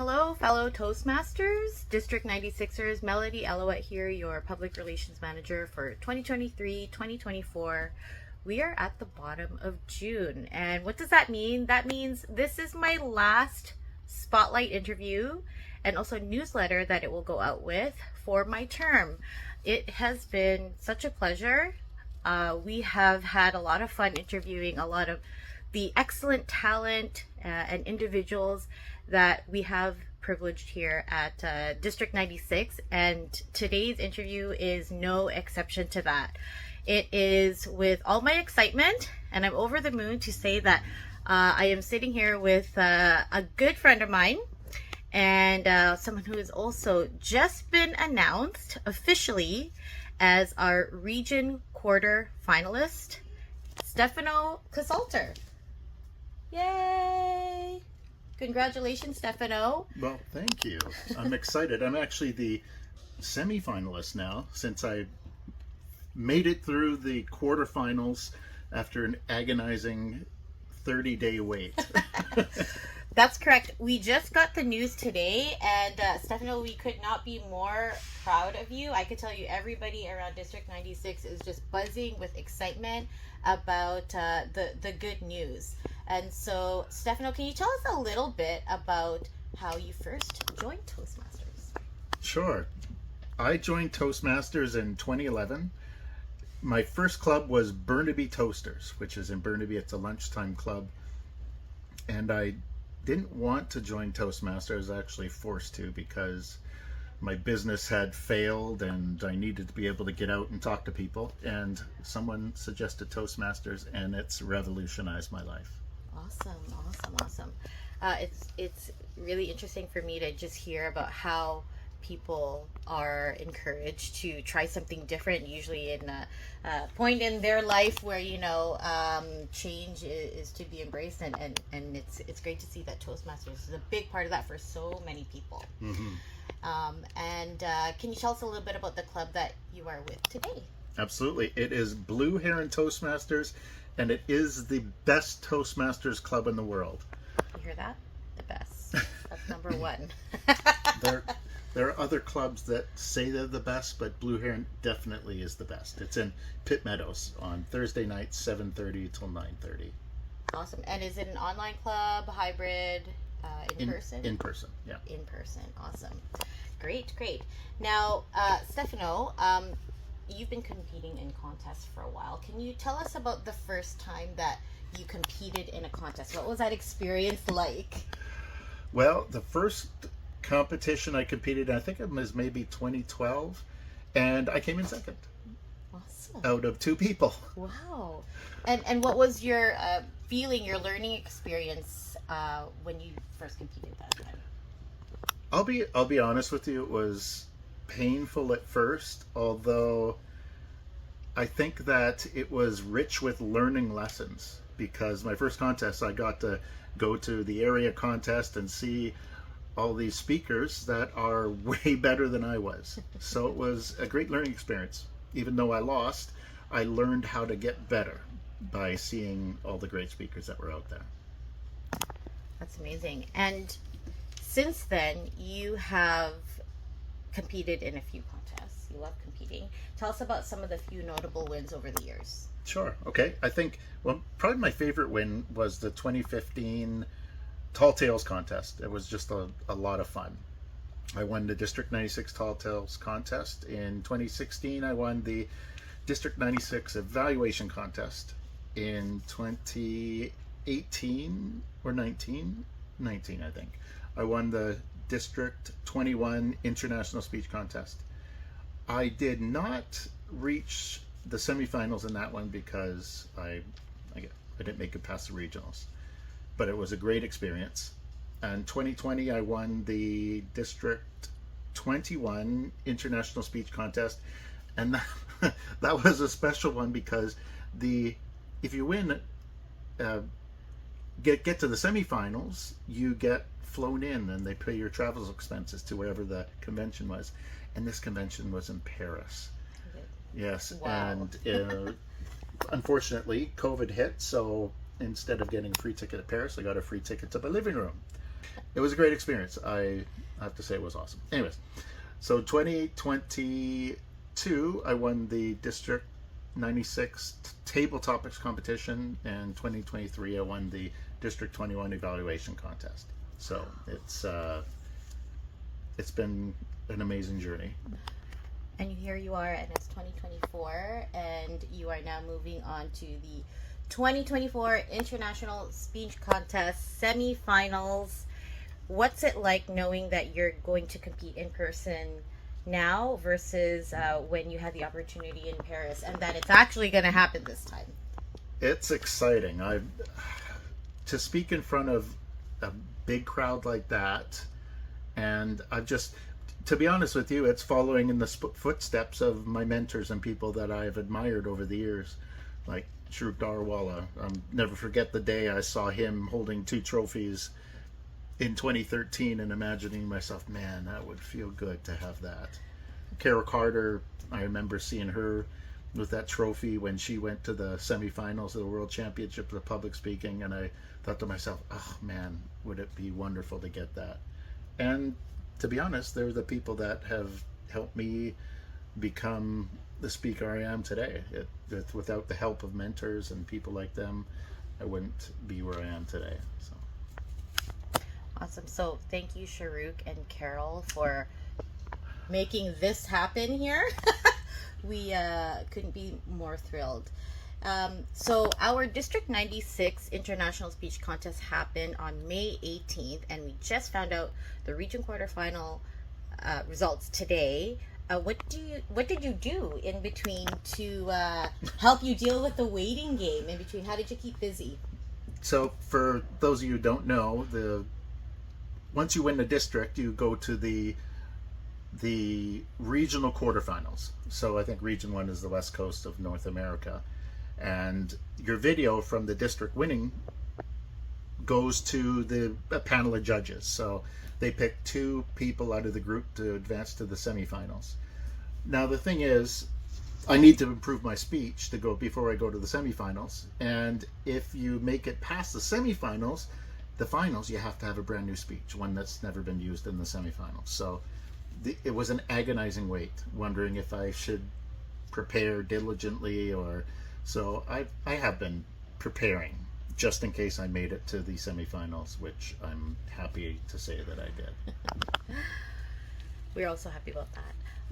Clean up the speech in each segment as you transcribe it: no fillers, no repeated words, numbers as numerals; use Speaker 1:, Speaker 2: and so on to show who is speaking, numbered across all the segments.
Speaker 1: Hello, fellow Toastmasters, District 96ers, Melody Elouette here, your Public Relations Manager for 2023-2024. We are at the bottom of June. And what does that mean? That means this is my last Spotlight interview and also newsletter that it will go out with for my term. It has been such a pleasure. We have had a lot of fun interviewing a lot of the excellent talent and individuals that we have privileged here at District 96, and today's interview is no exception to that. It is with all my excitement, and I'm over the moon to say that I am sitting here with a good friend of mine and someone who has also just been announced officially as our region quarter finalist, Stefano Cossalter. Yay! Congratulations, Stefano.
Speaker 2: Well, thank you. I'm excited. I'm actually the semifinalist now, since I made it through the quarterfinals after an agonizing 30-day wait.
Speaker 1: That's correct. We just got the news today, and Stefano, we could not be more proud of you. I could tell you everybody around District 96 is just buzzing with excitement about the good news. And so, Stefano, can you tell us a little bit about how you first joined Toastmasters?
Speaker 2: Sure. I joined Toastmasters in 2011. My first club was Burnaby Toasters, which is in Burnaby. It's a lunchtime club. And I didn't want to join Toastmasters. I was actually forced to because my business had failed and I needed to be able to get out and talk to people. And someone suggested Toastmasters, and it's revolutionized my life.
Speaker 1: Awesome. It's really interesting for me to just hear about how people are encouraged to try something different, usually in a point in their life where change is to be embraced, and it's great to see that Toastmasters is a big part of that for so many people.
Speaker 2: Mm-hmm.
Speaker 1: Can you tell us a little bit about the club that you are with today?
Speaker 2: Absolutely. It is Blue Heron Toastmasters, and it is the best Toastmasters club in the world.
Speaker 1: You hear that? The best. That's number one.
Speaker 2: There are other clubs that say they're the best, but Blue Heron definitely is the best. It's in Pitt Meadows on Thursday nights, 7:30 till 9:30.
Speaker 1: Awesome. And is it an online club, hybrid, in person?
Speaker 2: In person, yeah.
Speaker 1: In person. Awesome. Great. Now, Stefano, you've been competing in contests for a while. Can you tell us about the first time that you competed in a contest? What was that experience like?
Speaker 2: Well, the first competition I competed in, I think it was maybe 2012, and I came in second.
Speaker 1: Awesome.
Speaker 2: Out of two people.
Speaker 1: Wow. And what was your feeling, your learning experience when you first competed that time?
Speaker 2: I'll be honest with you, it was painful at first, although I think that it was rich with learning lessons, because my first contest I got to go to the area contest and see all these speakers that are way better than I was. So it was a great learning experience. Even though I lost, I learned how to get better by seeing all the great speakers that were out there.
Speaker 1: That's amazing. And since then, you have competed in a few contests. You love competing. Tell us about some of the few notable wins over the years.
Speaker 2: Sure. Okay. I think, probably my favorite win was the 2015 Tall Tales contest. It was just a lot of fun. I won the District 96 Tall Tales contest. In 2016, I won the District 96 evaluation contest. In 2018 or 19, I think, I won the District 21 International Speech Contest. I did not reach the semifinals in that one because I didn't make it past the regionals. But it was a great experience. And 2020, I won the District 21 International Speech Contest. And that was a special one because if you win, get to the semifinals, you get flown in and they pay your travel expenses to wherever the convention was. And this convention was in Paris. Yes.
Speaker 1: Wow.
Speaker 2: And unfortunately, COVID hit, so instead of getting a free ticket to Paris, I got a free ticket to my living room. It was a great experience. I have to say it was awesome. Anyways, so 2022, I won the District 96 Table Topics competition, and 2023, I won the District 21 evaluation contest. So it's been an amazing journey.
Speaker 1: And here you are, and it's 2024, and you are now moving on to the 2024 International Speech Contest Semifinals. What's it like knowing that you're going to compete in person now versus when you had the opportunity in Paris, and that it's actually going to happen this time?
Speaker 2: It's exciting. To speak in front of a big crowd like that, and to be honest with you, it's following in the footsteps of my mentors and people that I've admired over the years, like Sharuk Darwala. I'll never forget the day I saw him holding 2 trophies in 2013 and imagining myself, man, that would feel good to have that. Kara Carter, I remember seeing her with that trophy when she went to the semifinals of the World Championship of Public Speaking, and I thought to myself, oh man, would it be wonderful to get that. And to be honest, they're the people that have helped me become the speaker I am today. Without the help of mentors and people like them, I wouldn't be where I am today. So
Speaker 1: awesome. So thank you, Sharuk and Carol, for making this happen here. We couldn't be more thrilled. So our District 96 International Speech Contest happened on May 18th, and we just found out the region quarterfinal results today. What did you do in between to help you deal with the waiting game in between? How did you keep busy?
Speaker 2: So for those of you who don't know, once you win the district, you go to the regional quarterfinals. So I think Region 1 is the west coast of North America. And your video from the district winning goes to a panel of judges. So they pick 2 people out of the group to advance to the semifinals. Now the thing is, I need to improve my speech to go before I go to the semifinals. And if you make it past the semifinals, the finals, you have to have a brand new speech, one that's never been used in the semifinals. So it was an agonizing wait, wondering if I should prepare diligently or... So I have been preparing just in case I made it to the semifinals, which I'm happy to say that I did.
Speaker 1: We're also happy about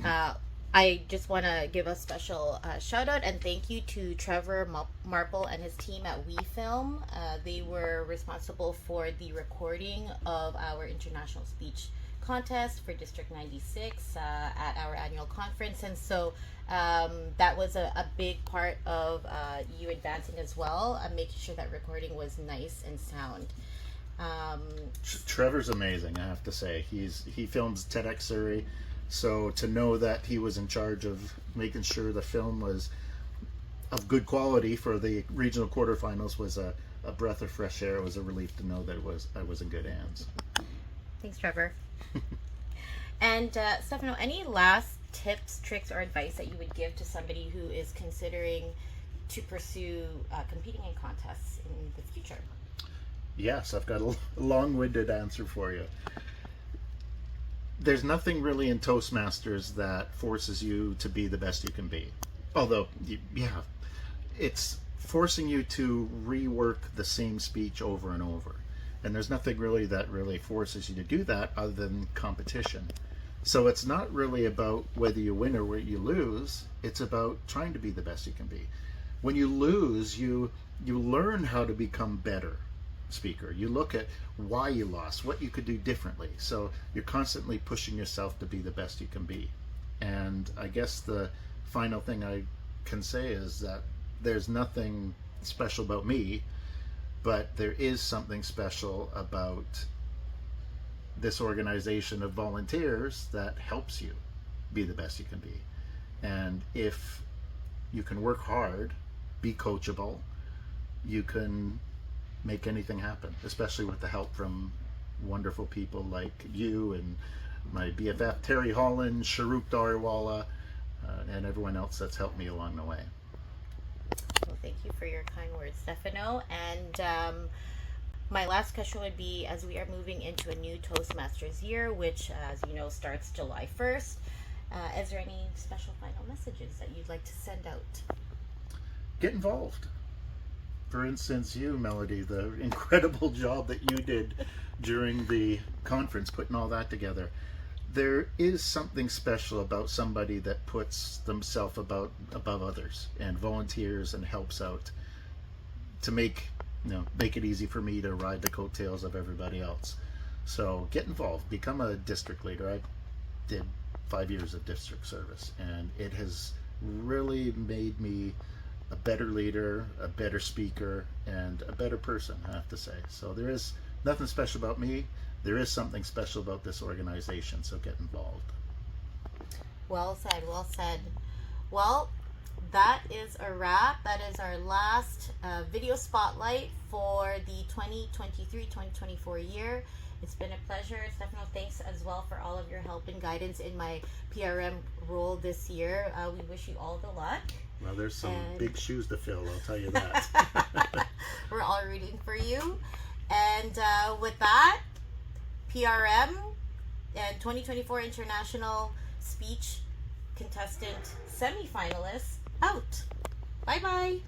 Speaker 1: that. I just want to give a special shout out and thank you to Trevor Marple and his team at WeFilm. They were responsible for the recording of our international speech contest for District 96 at our annual conference, and so that was a big part of you advancing as well, making sure that recording was nice and sound.
Speaker 2: Trevor's amazing, I have to say. He films TEDx Surrey, so to know that he was in charge of making sure the film was of good quality for the regional quarterfinals was a breath of fresh air. It was a relief to know that I was in good hands.
Speaker 1: Thanks, Trevor. And Stefano, any last tips, tricks, or advice that you would give to somebody who is considering to pursue competing in contests in the future?
Speaker 2: Yes, I've got a long-winded answer for you. There's nothing really in Toastmasters that forces you to be the best you can be. Although, yeah, it's forcing you to rework the same speech over and over. And there's nothing really that really forces you to do that other than competition. So it's not really about whether you win or whether you lose. It's about trying to be the best you can be. When you lose, you learn how to become better speaker. You look at why you lost, what you could do differently. So you're constantly pushing yourself to be the best you can be. And I guess the final thing I can say is that there's nothing special about me, but there is something special about this organization of volunteers that helps you be the best you can be. And if you can work hard, be coachable, you can make anything happen, especially with the help from wonderful people like you and my BFF Terry Holland, Sharuk Darwala, and everyone else that's helped me along the way.
Speaker 1: Well, thank you for your kind words, Stefano. And My last question would be, as we are moving into a new Toastmasters year, which, as you know, starts July 1st, is there any special final messages that you'd like to send out?
Speaker 2: Get involved. For instance, you, Melody, the incredible job that you did during the conference, putting all that together. There is something special about somebody that puts themselves above others and volunteers and helps out to make it easy for me to ride the coattails of everybody else. So get involved, become a district leader. I did 5 years of district service, and it has really made me a better leader, a better speaker, and a better person, I have to say. So there is nothing special about me. There is something special about this organization, so get involved.
Speaker 1: Well said, well said. Well, that is a wrap. That is our last video spotlight for the 2023-2024 year. It's been a pleasure. Stefano, thanks as well for all of your help and guidance in my PRM role this year. We wish you all the luck.
Speaker 2: Well, there's some big shoes to fill, I'll tell you that.
Speaker 1: We're all rooting for you. And with that, PRM and 2024 International Speech Contestant Semifinalists out. Bye-bye.